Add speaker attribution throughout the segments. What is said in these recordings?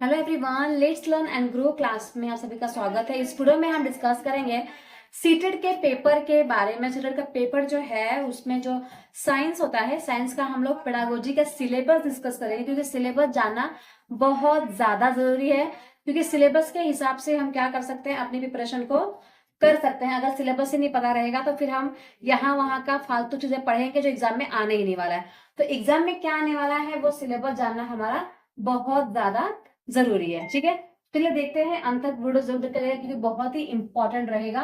Speaker 1: Hello everyone, let's learn and grow class में आप सभी का स्वागत है। इस वीडियो में हम डिस्कस करेंगे सीटेट के पेपर के बारे में। सीटेट का पेपर जो है उसमें जो साइंस होता है, साइंस का हम लोग पेडागोजी का सिलेबस डिस्कस करेंगे, क्योंकि सिलेबस जानना बहुत ज्यादा जरूरी है। क्योंकि सिलेबस के हिसाब से हम क्या कर सकते हैं, अपनी प्रिपरेशन को कर सकते हैं। अगर सिलेबस ही नहीं पता रहेगा तो फिर हम यहाँ वहां का फालतू चीजें पढ़ेंगे जो एग्जाम में आने ही नहीं वाला है। तो एग्जाम में क्या आने वाला है वो सिलेबस जानना हमारा बहुत ज्यादा जरूरी है। ठीक है, चलिए देखते हैं, अंत तक वीडियो जरूर देखते रहिए क्योंकि बहुत ही इंपॉर्टेंट रहेगा।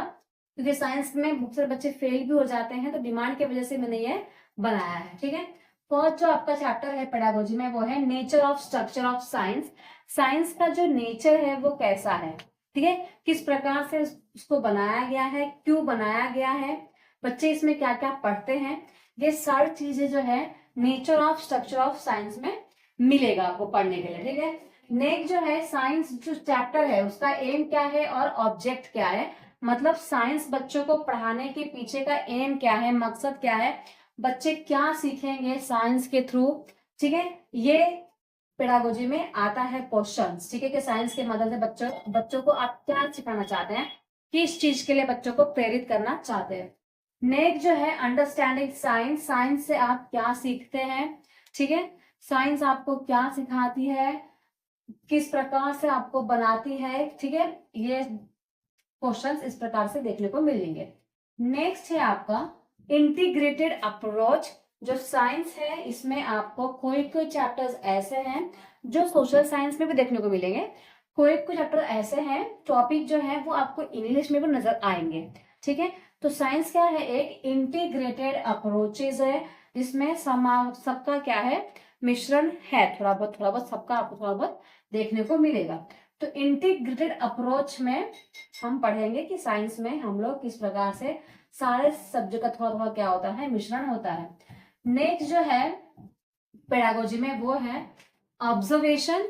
Speaker 1: क्योंकि साइंस में बहुत सारे बच्चे फेल भी हो जाते हैं, तो डिमांड की वजह से मैंने ये बनाया है। ठीक है, फर्स्ट जो आपका चैप्टर है पेडागोजी में वो है nature of structure of science. Science का जो नेचर है वो कैसा है, ठीक है, किस प्रकार से उसको बनाया गया है, क्यों बनाया गया है, बच्चे इसमें क्या क्या पढ़ते हैं, ये सारी चीजें जो है nature of structure of science में मिलेगा आपको पढ़ने के लिए। ठीक है, नेक्स्ट जो है साइंस जो चैप्टर है उसका एम क्या है और ऑब्जेक्ट क्या है, मतलब साइंस बच्चों को पढ़ाने के पीछे का एम क्या है, मकसद क्या है, बच्चे क्या सीखेंगे साइंस के थ्रू। ठीक है, ये पेडागोजी में आता है क्वेश्चंस। ठीक है, कि साइंस के मदद से बच्चों को आप क्या सिखाना चाहते हैं, किस चीज के लिए बच्चों को प्रेरित करना चाहते हैं। नेक्स्ट जो है अंडरस्टैंडिंग साइंस, साइंस से आप क्या सीखते हैं। ठीक है, साइंस आपको क्या सिखाती है, किस प्रकार से आपको बनाती है। ठीक है, ये क्वेश्चंस इस प्रकार से देखने को मिलेंगे। नेक्स्ट है आपका इंटीग्रेटेड अप्रोच। जो साइंस है इसमें आपको कोई कोई चैप्टर्स ऐसे हैं जो सोशल साइंस में भी देखने को मिलेंगे, कोई कोई चैप्टर ऐसे हैं, टॉपिक जो है वो आपको इंग्लिश में भी नजर आएंगे। ठीक है, तो साइंस क्या है, एक इंटीग्रेटेड अप्रोचेज है जिसमें सबका क्या है, मिश्रण है, थोड़ा बहुत सबका आपको थोड़ा बहुत देखने को मिलेगा। तो इंटीग्रेटेड अप्रोच में हम पढ़ेंगे कि साइंस में हम लोग किस प्रकार से सारे सब्जेक्ट का थोड़ा थोड़ा क्या होता है, मिश्रण होता है। नेक्स्ट जो है पेडागोजी में वो है ऑब्जर्वेशन।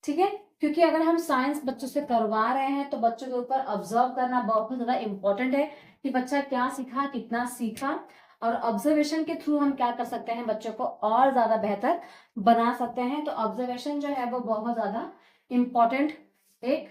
Speaker 1: ठीक है, क्योंकि अगर हम साइंस बच्चों से करवा रहे हैं तो बच्चों के ऊपर ऑब्जर्व करना बहुत ज्यादा इंपॉर्टेंट है कि बच्चा क्या सीखा, कितना सीखा, और ऑब्जर्वेशन के थ्रू हम क्या कर सकते हैं, बच्चों को और ज्यादा बेहतर बना सकते हैं। तो ऑब्जर्वेशन जो है वो बहुत ज्यादा इंपॉर्टेंट एक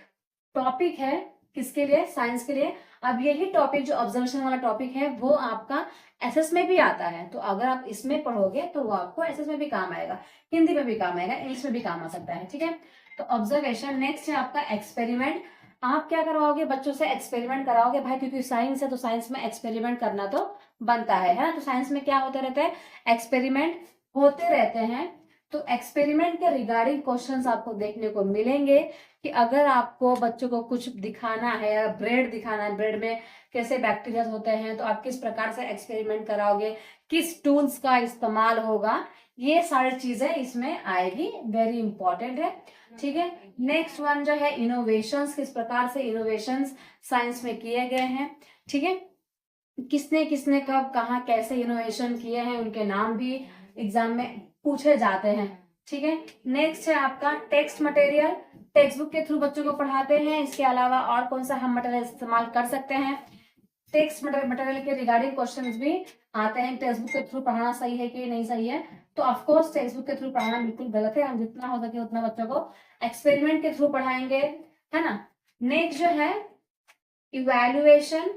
Speaker 1: टॉपिक है, किसके लिए, साइंस के लिए। अब यही टॉपिक जो ऑब्जर्वेशन वाला टॉपिक है वो आपका एसएस में भी आता है, तो अगर आप इसमें पढ़ोगे तो वो आपको एसएस में भी काम आएगा, हिंदी में भी काम आएगा, इंग्लिश में भी काम आ सकता है। ठीक है, तो ऑब्जर्वेशन। नेक्स्ट है आपका एक्सपेरिमेंट। आप क्या करवाओगे, बच्चों से एक्सपेरिमेंट कराओगे भाई, क्योंकि साइंस है तो साइंस में एक्सपेरिमेंट करना तो बनता है ना। तो साइंस में क्या होते रहते हैं, एक्सपेरिमेंट होते रहते हैं। तो एक्सपेरिमेंट के रिगार्डिंग क्वेश्चंस आपको देखने को मिलेंगे कि अगर आपको बच्चों को कुछ दिखाना है या ब्रेड दिखाना है, ब्रेड में कैसे बैक्टीरिया होते हैं, तो आप किस प्रकार से एक्सपेरिमेंट कराओगे, किस टूल्स का इस्तेमाल होगा, ये सारी चीजें इसमें आएगी, वेरी इंपॉर्टेंट है। ठीक है, नेक्स्ट वन जो है इनोवेशंस, किस प्रकार से इनोवेशंस साइंस में किए गए हैं। ठीक है, किसने किसने कब कहाँ कैसे इनोवेशन किए हैं, उनके नाम भी एग्जाम में पूछे जाते हैं। ठीक है, नेक्स्ट है आपका टेक्स्ट मटेरियल। टेक्स्ट बुक के थ्रू बच्चों को पढ़ाते हैं, इसके अलावा और कौन सा हम मटेरियल इस्तेमाल कर सकते हैं। टेक्स्ट मटेरियल के रिगार्डिंग क्वेश्चंस भी आते हैं, टेक्स्ट बुक के थ्रू पढ़ाना सही है कि नहीं सही है। तो ऑफकोर्स टेक्स्ट बुक के थ्रू पढ़ाना बिल्कुल गलत है, हम जितना हो सके उतना बच्चों को एक्सपेरिमेंट के थ्रू पढ़ाएंगे, है ना। नेक्स्ट जो है इवेल्युएशन।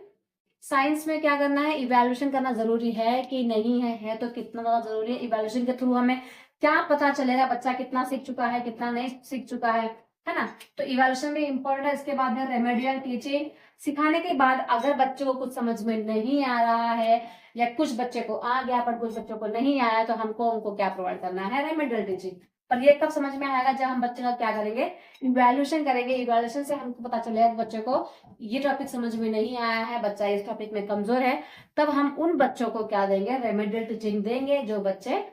Speaker 1: साइंस में क्या करना है, इवेल्युएशन करना जरूरी है कि नहीं है तो कितना ज्यादा जरूरी है। इवेल्युएशन के थ्रू हमें क्या पता चलेगा, बच्चा कितना सीख चुका है, कितना नहीं सीख चुका है ना। तो इवेल्युएशन भी इंपॉर्टेंट है। इसके बाद में रेमेडियल टीचिंग, सिखाने के बाद अगर बच्चों को कुछ समझ में नहीं आ रहा है या कुछ बच्चे को आ गया पर कुछ बच्चों को नहीं आया, तो हमको उनको क्या प्रोवाइड करना है, रेमेडियल टीचिंग। पर ये कब समझ में आएगा, जब हम बच्चे का क्या करेंगे, इवेल्युएशन करेंगे। इवेल्युएशन से हमको पता चलेगा कि बच्चे को ये टॉपिक समझ में नहीं आया है, बच्चा इस टॉपिक में कमजोर है, तब हम उन बच्चों को क्या देंगे, रेमेडियल टीचिंग देंगे, जो बच्चे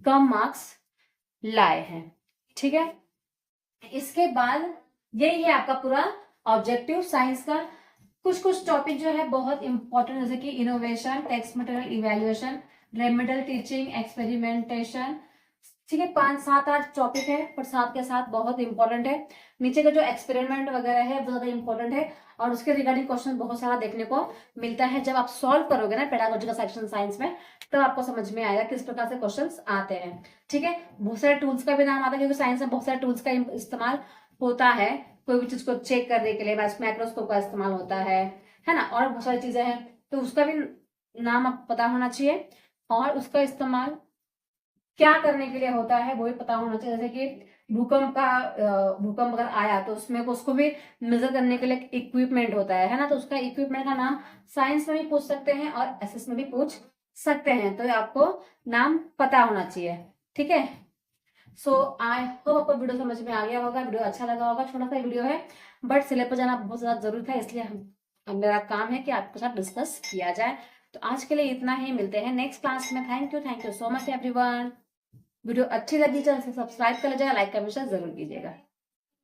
Speaker 1: कम मार्क्स लाए हैं। ठीक है, इसके बाद यही है आपका पूरा ऑब्जेक्टिव साइंस का। कुछ कुछ टॉपिक जो है बहुत इंपॉर्टेंट, जैसे कि innovation, text material evaluation, remedial teaching, experimentation. ठीक है, 5 7 8 टॉपिक है, पर साथ के साथ बहुत इंपॉर्टेंट है। नीचे का जो एक्सपेरिमेंट वगैरह है वो ज्यादा इंपॉर्टेंट है, और उसके रिगार्डिंग क्वेश्चन बहुत सारा देखने को मिलता है। जब आप सॉल्व करोगे ना पेडागोजी का सेक्शन साइंस में, तब आपको समझ में आएगा किस प्रकार से क्वेश्चंस आते हैं। ठीक है, बहुत सारे टूल्स का भी नाम आता है, क्योंकि साइंस में बहुत सारे टूल्स का इस्तेमाल होता है, कोई भी चीज को चेक करने के लिए माइक्रोस्कोप का इस्तेमाल होता है ना, और बहुत सारी चीजें हैं, तो उसका भी नाम आपको पता होना चाहिए, और उसका इस्तेमाल क्या करने के लिए होता है वो भी पता होना चाहिए। जैसे कि भूकंप अगर आया तो उसमें उसको भी मेजर करने के लिए इक्विपमेंट होता है ना, तो उसका इक्विपमेंट का नाम साइंस में भी पूछ सकते हैं और एसएस में भी पूछ सकते हैं, तो आपको नाम पता होना चाहिए। ठीक है, सो आई होप आपको वीडियो समझ में आ गया होगा, वीडियो अच्छा लगा होगा। छोटा सा वीडियो है बट सिलेबस जाना बहुत ज्यादा जरूरी था, इसलिए हम मेरा काम है कि आपके साथ डिस्कस किया जाए। तो आज के लिए इतना ही, मिलते हैं नेक्स्ट क्लास में। Thank you so much everyone. Video अच्छी लगी चैनल से सब्सक्राइब कर लीजिएगा, लाइक का हमेशा जरूर कीजिएगा।